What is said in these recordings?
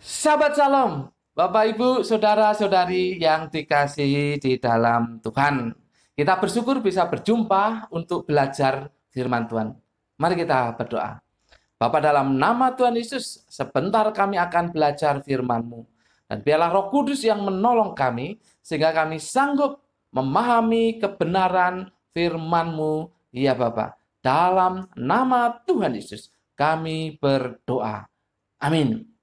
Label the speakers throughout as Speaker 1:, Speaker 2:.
Speaker 1: Sahabat Shalom, Bapak Ibu, Saudara-saudari yang dikasihi di dalam Tuhan. Kita bersyukur bisa berjumpa untuk belajar firman Tuhan. Mari kita berdoa. Bapa, dalam nama Tuhan Yesus, sebentar kami akan belajar firman-Mu. Dan biarlah Roh Kudus yang menolong kami, sehingga kami sanggup memahami kebenaran firman-Mu. Ya Bapa, dalam nama Tuhan Yesus, kami berdoa. Amin.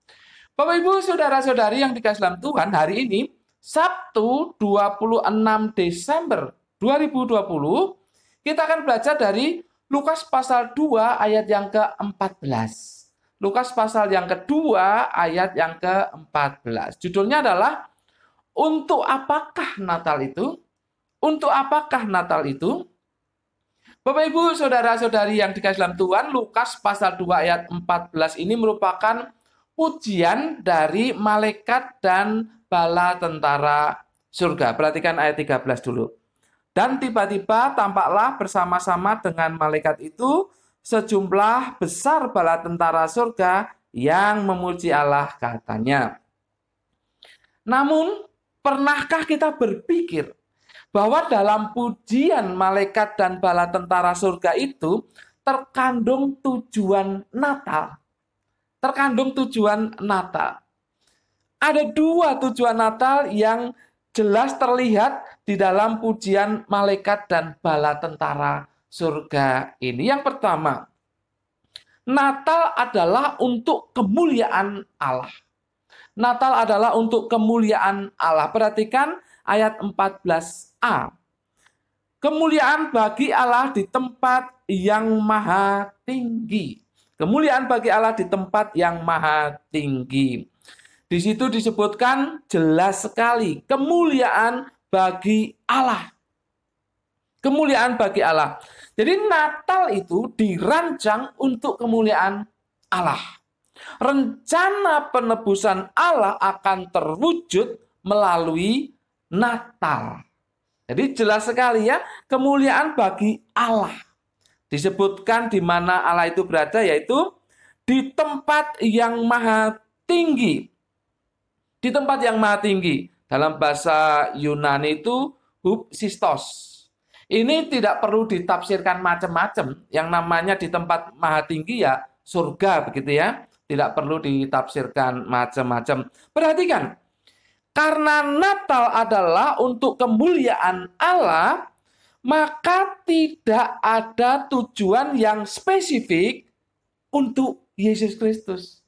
Speaker 1: Bapak Ibu, saudara-saudari yang dikasihi dalam Tuhan, hari ini Sabtu 26 Desember 2020, kita akan belajar dari Lukas pasal 2 ayat yang ke-14. Lukas pasal yang kedua ayat yang ke-14. Judulnya adalah Untuk apakah Natal itu? Untuk apakah Natal itu? Bapak Ibu, saudara-saudari yang dikasihi dalam Tuhan, Lukas pasal 2 ayat 14 ini merupakan pujian dari malaikat dan bala tentara surga. Perhatikan ayat 13 dulu. Dan tiba-tiba tampaklah bersama-sama dengan malaikat itu sejumlah besar bala tentara surga yang memuji Allah, katanya. Namun, pernahkah kita berpikir bahwa dalam pujian malaikat dan bala tentara surga itu terkandung tujuan Natal? Terkandung tujuan Natal. Ada dua tujuan Natal yang jelas terlihat di dalam pujian malaikat dan bala tentara surga ini. Yang pertama, Natal adalah untuk kemuliaan Allah. Natal adalah untuk kemuliaan Allah. Perhatikan ayat 14a. Kemuliaan bagi Allah di tempat yang maha tinggi. Kemuliaan bagi Allah di tempat yang maha tinggi. Di situ disebutkan jelas sekali kemuliaan bagi Allah. Kemuliaan bagi Allah. Jadi Natal itu dirancang untuk kemuliaan Allah. Rencana penebusan Allah akan terwujud melalui Natal. Jadi jelas sekali ya, kemuliaan bagi Allah. Disebutkan di mana Allah itu berada, yaitu di tempat yang maha tinggi. Di tempat yang maha tinggi. Dalam bahasa Yunani itu hupsistos. Ini tidak perlu ditafsirkan macam-macam. Yang namanya di tempat maha tinggi ya surga, begitu ya. Tidak perlu ditafsirkan macam-macam. Perhatikan, karena Natal adalah untuk kemuliaan Allah, maka tidak ada tujuan yang spesifik untuk Yesus Kristus.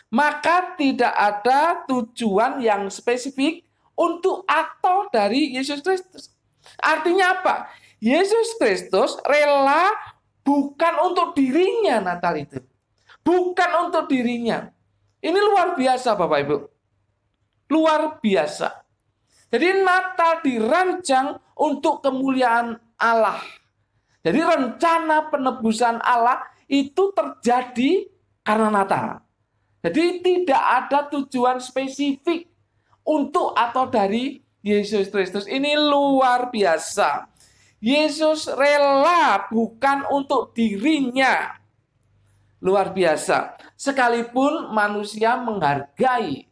Speaker 1: Maka tidak ada tujuan yang spesifik untuk atau dari Yesus Kristus. Artinya apa? Yesus Kristus rela bukan untuk dirinya Natal itu. Bukan untuk dirinya. Ini luar biasa Bapak Ibu. Luar biasa. Jadi Natal dirancang untuk kemuliaan Allah. Jadi rencana penebusan Allah itu terjadi karena Natal. Jadi tidak ada tujuan spesifik untuk atau dari Yesus Kristus. Ini luar biasa. Yesus rela bukan untuk dirinya. Luar biasa. Sekalipun manusia menghargai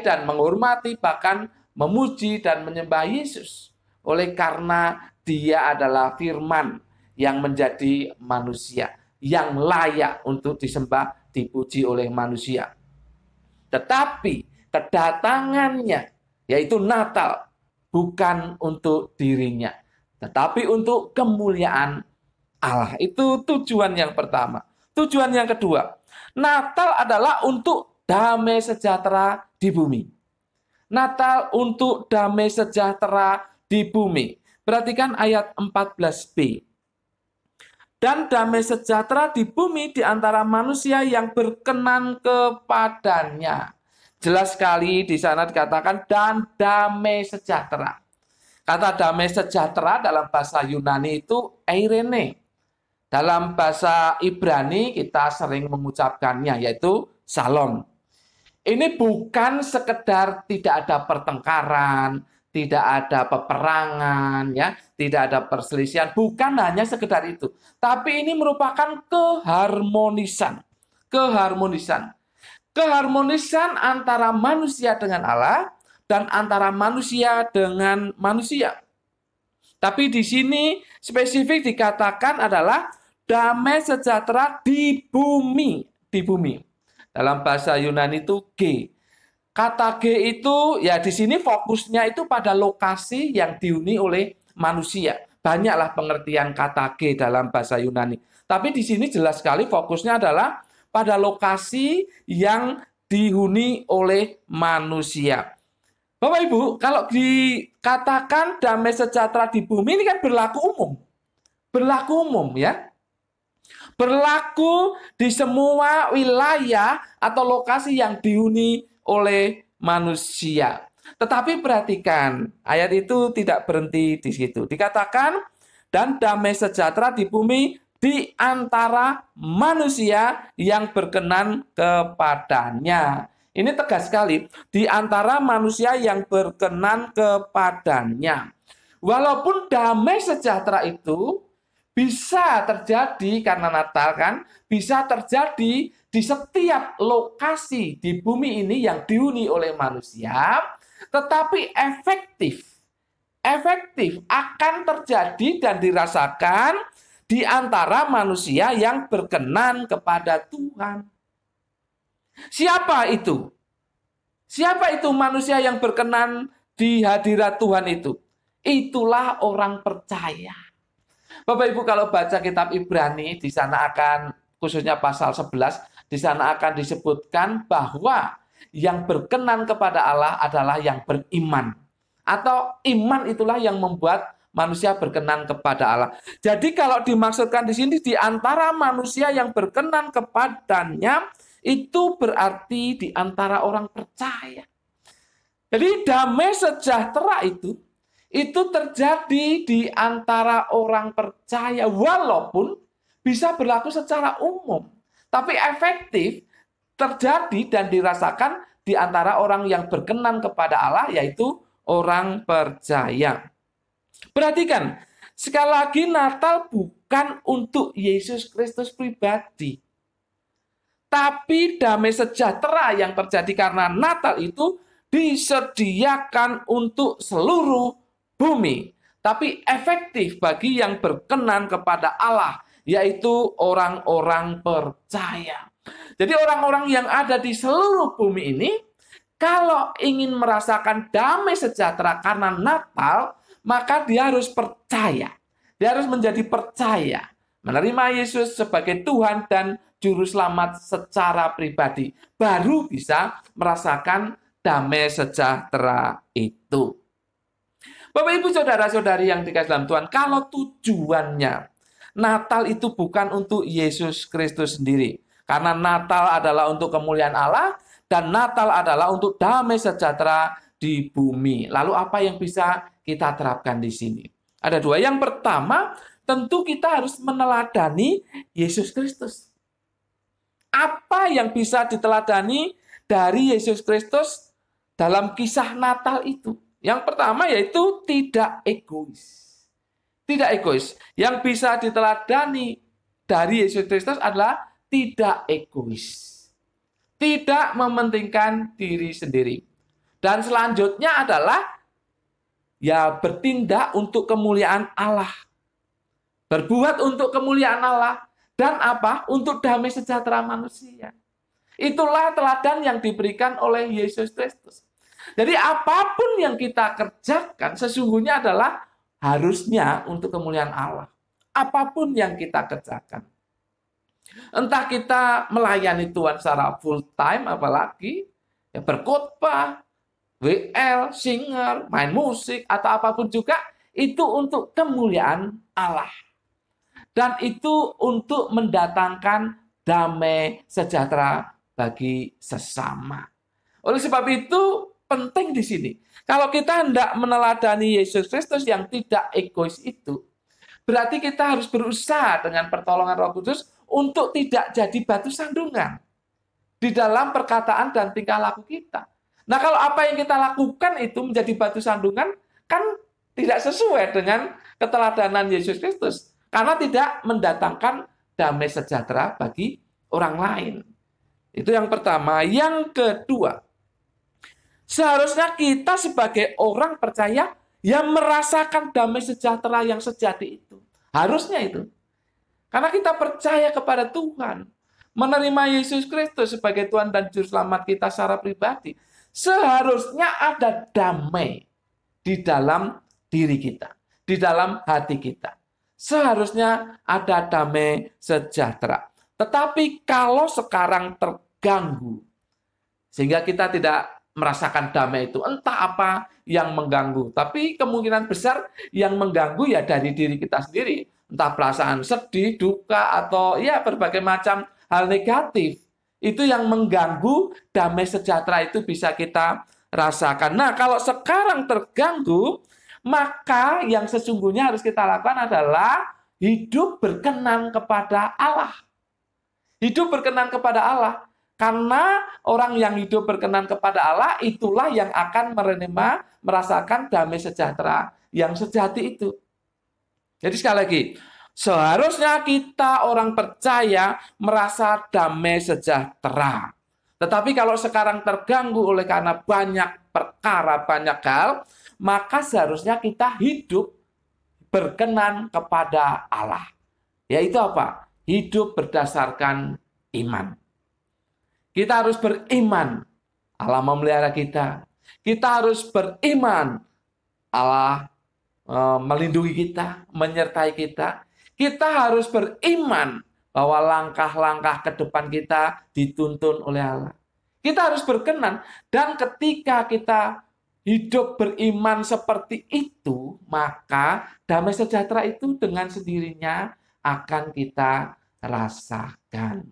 Speaker 1: dan menghormati, bahkan memuji dan menyembah Yesus. Oleh karena dia adalah firman yang menjadi manusia, yang layak untuk disembah, dipuji oleh manusia. Tetapi kedatangannya, yaitu Natal, bukan untuk dirinya, tetapi untuk kemuliaan Allah. Itu tujuan yang pertama. Tujuan yang kedua, Natal adalah untuk damai sejahtera di bumi. Natal untuk damai sejahtera di bumi. Perhatikan ayat 14b. Dan damai sejahtera di bumi di antara manusia yang berkenan kepadanya. Jelas sekali di sana dikatakan dan damai sejahtera. Kata damai sejahtera dalam bahasa Yunani itu eirene. Dalam bahasa Ibrani kita sering mengucapkannya yaitu shalom. Ini bukan sekedar tidak ada pertengkaran, tidak ada peperangan, ya, tidak ada perselisihan, bukan hanya sekedar itu. Tapi ini merupakan keharmonisan. Keharmonisan. keharmonisan antara manusia dengan Allah dan antara manusia dengan manusia. Tapi di sini spesifik dikatakan adalah damai sejahtera di bumi. Di bumi. Dalam bahasa Yunani itu G. Kata G itu ya di sini fokusnya itu pada lokasi yang dihuni oleh manusia. Banyaklah pengertian kata G dalam bahasa Yunani. Tapi di sini jelas sekali fokusnya adalah pada lokasi yang dihuni oleh manusia. Bapak Ibu, kalau dikatakan damai sejahtera di bumi ini kan berlaku umum. Berlaku umum ya. Berlaku di semua wilayah atau lokasi yang dihuni oleh manusia. Tetapi perhatikan, ayat itu tidak berhenti di situ. Dikatakan, dan damai sejahtera di bumi di antara manusia yang berkenan kepadanya. Ini tegas sekali, di antara manusia yang berkenan kepadanya. Walaupun damai sejahtera itu bisa terjadi karena Natal kan, bisa terjadi di setiap lokasi di bumi ini yang dihuni oleh manusia, tetapi efektif akan terjadi dan dirasakan di antara manusia yang berkenan kepada Tuhan. Siapa itu? Siapa itu manusia yang berkenan di hadirat Tuhan itu? Itulah orang percaya. Bapak Ibu kalau baca kitab Ibrani, di sana akan, khususnya pasal 11, di sana akan disebutkan bahwa yang berkenan kepada Allah adalah yang beriman. Atau iman itulah yang membuat manusia berkenan kepada Allah. Jadi kalau dimaksudkan di sini di antara manusia yang berkenan kepadanya, itu berarti di antara orang percaya. Jadi damai sejahtera itu terjadi di antara orang percaya, walaupun bisa berlaku secara umum. Tapi efektif terjadi dan dirasakan di antara orang yang berkenan kepada Allah, yaitu orang percaya. Perhatikan, sekali lagi Natal bukan untuk Yesus Kristus pribadi. Tapi damai sejahtera yang terjadi karena Natal itu disediakan untuk seluruh bumi. Tapi efektif bagi yang berkenan kepada Allah, yaitu orang-orang percaya. Jadi orang-orang yang ada di seluruh bumi ini, kalau ingin merasakan damai sejahtera karena Natal, maka dia harus percaya. Dia harus menjadi percaya. Menerima Yesus sebagai Tuhan dan Juru Selamat secara pribadi. Baru bisa merasakan damai sejahtera itu. Bapak Ibu Saudara-saudari yang dikasihi dalam Tuhan, kalau tujuannya Natal itu bukan untuk Yesus Kristus sendiri. Karena Natal adalah untuk kemuliaan Allah dan Natal adalah untuk damai sejahtera di bumi. Lalu apa yang bisa kita terapkan di sini? Ada dua. Yang pertama, tentu kita harus meneladani Yesus Kristus. Apa yang bisa diteladani dari Yesus Kristus dalam kisah Natal itu? Yang pertama yaitu tidak egois. Tidak egois. Yang bisa diteladani dari Yesus Kristus adalah tidak egois. Tidak mementingkan diri sendiri. Dan selanjutnya adalah ya bertindak untuk kemuliaan Allah. Berbuat untuk kemuliaan Allah. Dan apa? Untuk damai sejahtera manusia. Itulah teladan yang diberikan oleh Yesus Kristus. Jadi apapun yang kita kerjakan sesungguhnya adalah harusnya untuk kemuliaan Allah. Apapun yang kita kerjakan. Entah kita melayani Tuhan secara full time, apalagi ya berkhotbah, WL, singer, main musik, atau apapun juga, itu untuk kemuliaan Allah. Dan itu untuk mendatangkan damai sejahtera bagi sesama. Oleh sebab itu, penting di sini. Kalau kita hendak meneladani Yesus Kristus yang tidak egois itu, berarti kita harus berusaha dengan pertolongan Roh Kudus untuk tidak jadi batu sandungan di dalam perkataan dan tingkah laku kita. Nah, kalau apa yang kita lakukan itu menjadi batu sandungan, kan tidak sesuai dengan keteladanan Yesus Kristus. Karena tidak mendatangkan damai sejahtera bagi orang lain. Itu yang pertama. Yang kedua, seharusnya kita sebagai orang percaya yang merasakan damai sejahtera yang sejati itu. Harusnya itu. Karena kita percaya kepada Tuhan, menerima Yesus Kristus sebagai Tuhan dan Juru Selamat kita secara pribadi, seharusnya ada damai di dalam diri kita, di dalam hati kita. Seharusnya ada damai sejahtera. Tetapi kalau sekarang terganggu, sehingga kita tidak merasakan damai itu, entah apa yang mengganggu. Tapi kemungkinan besar yang mengganggu ya dari diri kita sendiri. Entah perasaan sedih, duka, atau ya berbagai macam hal negatif. Itu yang mengganggu damai sejahtera itu bisa kita rasakan. Nah, kalau sekarang terganggu, maka yang sesungguhnya harus kita lakukan adalah hidup berkenan kepada Allah. Hidup berkenan kepada Allah. Karena orang yang hidup berkenan kepada Allah, itulah yang akan merasakan damai sejahtera yang sejati itu. Jadi sekali lagi, seharusnya kita orang percaya merasa damai sejahtera. Tetapi kalau sekarang terganggu oleh karena banyak perkara, banyak hal, maka seharusnya kita hidup berkenan kepada Allah. Yaitu apa? Hidup berdasarkan iman. Kita harus beriman, Allah memelihara kita. Kita harus beriman, Allah melindungi kita, menyertai kita. Kita harus beriman bahwa langkah-langkah ke depan kita dituntun oleh Allah. Kita harus berkenan, dan ketika kita hidup beriman seperti itu, maka damai sejahtera itu dengan sendirinya akan kita rasakan.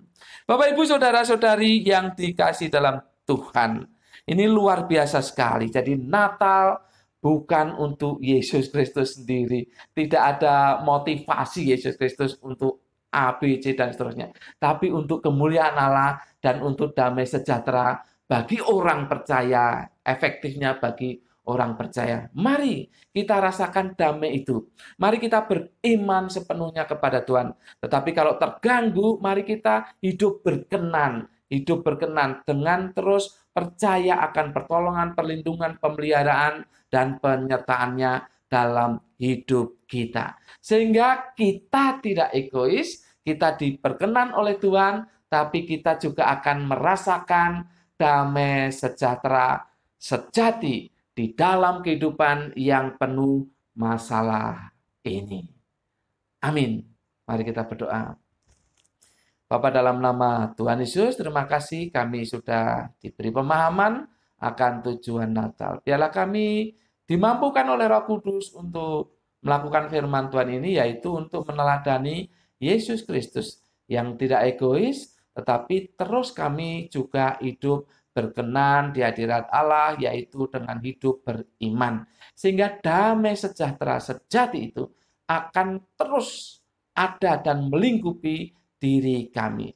Speaker 1: Bapak, Ibu, Saudara-saudari yang dikasih dalam Tuhan, ini luar biasa sekali. Jadi Natal bukan untuk Yesus Kristus sendiri. Tidak ada motivasi Yesus Kristus untuk A, B, C, dan seterusnya. Tapi untuk kemuliaan Allah dan untuk damai sejahtera bagi orang percaya, efektifnya bagi orang percaya. Mari kita rasakan damai itu. Mari kita beriman sepenuhnya kepada Tuhan. Tetapi kalau terganggu, mari kita hidup berkenan dengan terus percaya akan pertolongan, perlindungan, pemeliharaan, dan penyertaannya dalam hidup kita. Sehingga kita tidak egois, kita diperkenan oleh Tuhan, tapi kita juga akan merasakan damai sejahtera sejati di dalam kehidupan yang penuh masalah ini. Amin. Mari kita berdoa. Bapa, dalam nama Tuhan Yesus, terima kasih kami sudah diberi pemahaman akan tujuan Natal. Biarlah kami dimampukan oleh Roh Kudus untuk melakukan firman Tuhan ini, yaitu untuk meneladani Yesus Kristus yang tidak egois, tetapi terus kami juga hidup berkenan di hadirat Allah, yaitu dengan hidup beriman. Sehingga damai sejahtera sejati itu akan terus ada dan melingkupi diri kami.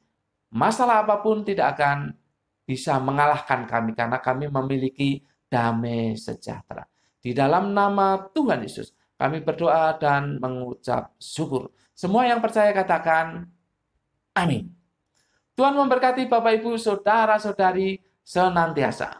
Speaker 1: Masalah apapun tidak akan bisa mengalahkan kami, karena kami memiliki damai sejahtera. Di dalam nama Tuhan Yesus, kami berdoa dan mengucap syukur. Semua yang percaya katakan, amin. Tuhan memberkati Bapak, Ibu, Saudara-saudari senantiasa.